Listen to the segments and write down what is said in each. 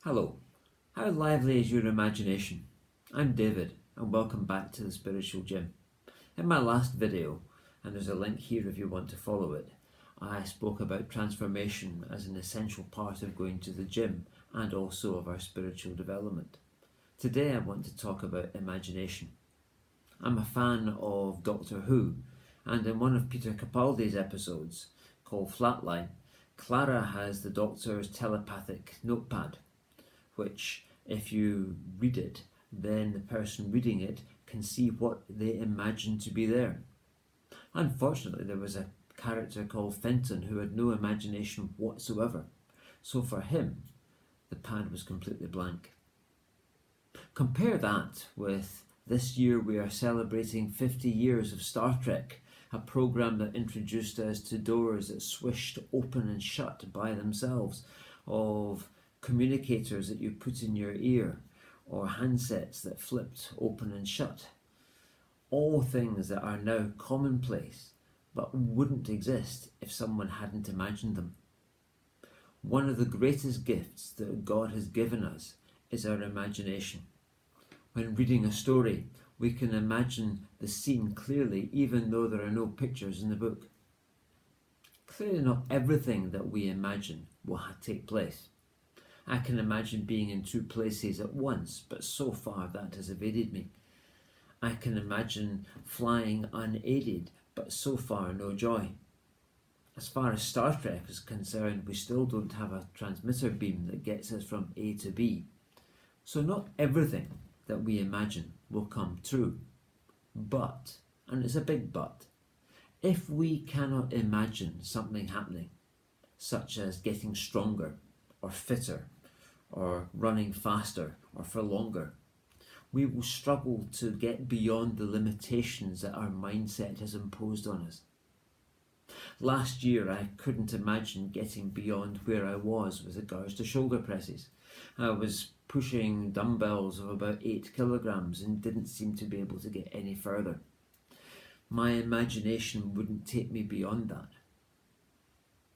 Hello, how lively is your imagination? I'm David and welcome back to the Spiritual Gym. In my last video, and there's a link here if you want to follow it, I spoke about transformation as an essential part of going to the gym and also of our spiritual development. Today I want to talk about imagination. I'm a fan of Doctor Who, and in one of Peter Capaldi's episodes called Flatline, Clara has the Doctor's telepathic notepad, which, if you read it, then the person reading it can see what they imagine to be there. Unfortunately, there was a character called Fenton who had no imagination whatsoever, so for him, the pad was completely blank. Compare that with this year we are celebrating 50 years of Star Trek, a program that introduced us to doors that swished open and shut by themselves, of communicators that you put in your ear, or handsets that flipped open and shut. All things that are now commonplace, but wouldn't exist if someone hadn't imagined them. One of the greatest gifts that God has given us is our imagination. When reading a story, we can imagine the scene clearly even though there are no pictures in the book. Clearly not everything that we imagine will take place. I can imagine being in two places at once, but so far that has evaded me. I can imagine flying unaided, but so far no joy. As far as Star Trek is concerned, we still don't have a transmitter beam that gets us from A to B. So not everything that we imagine will come true. But, and it's a big but, if we cannot imagine something happening, such as getting stronger or fitter or running faster or for longer, we will struggle to get beyond the limitations that our mindset has imposed on us. Last year I couldn't imagine getting beyond where I was with regards to shoulder presses. I was pushing dumbbells of about 8 kilograms and didn't seem to be able to get any further. My imagination wouldn't take me beyond that.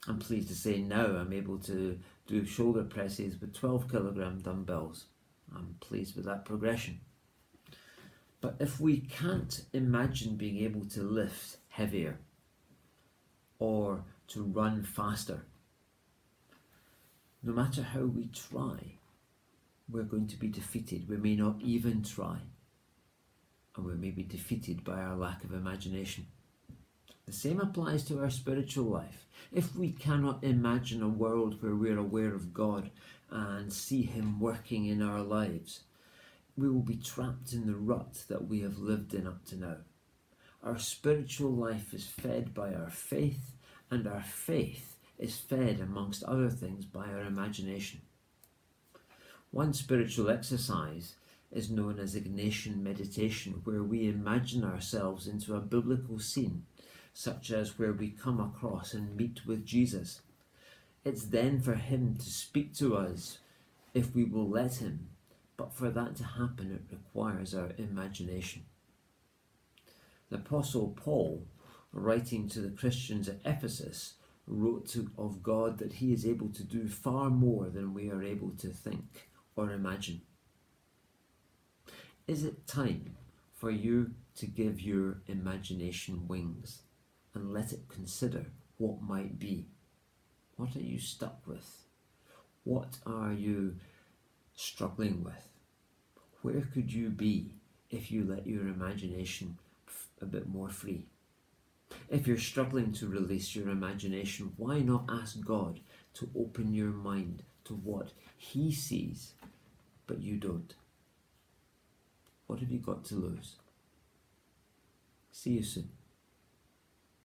I'm pleased to say now I'm able to do shoulder presses with 12 kilogram dumbbells. I'm pleased with that progression. But if we can't imagine being able to lift heavier or to run faster, no matter how we try, we're going to be defeated. We may not even try, and we may be defeated by our lack of imagination. The same applies to our spiritual life. If we cannot imagine a world where we're aware of God and see Him working in our lives, we will be trapped in the rut that we have lived in up to now. Our spiritual life is fed by our faith, and our faith is fed, amongst other things, by our imagination. One spiritual exercise is known as Ignatian meditation, where we imagine ourselves into a biblical scene, such as where we come across and meet with Jesus. It's then for Him to speak to us if we will let Him, but for that to happen it requires our imagination. The Apostle Paul, writing to the Christians at Ephesus, wrote of God that He is able to do far more than we are able to think or imagine. Is it time for you to give your imagination wings and let it consider what might be? What are you stuck with? What are you struggling with? Where could you be if you let your imagination a bit more free? If you're struggling to release your imagination, why not ask God to open your mind to what He sees, but you don't? What have you got to lose? See you soon.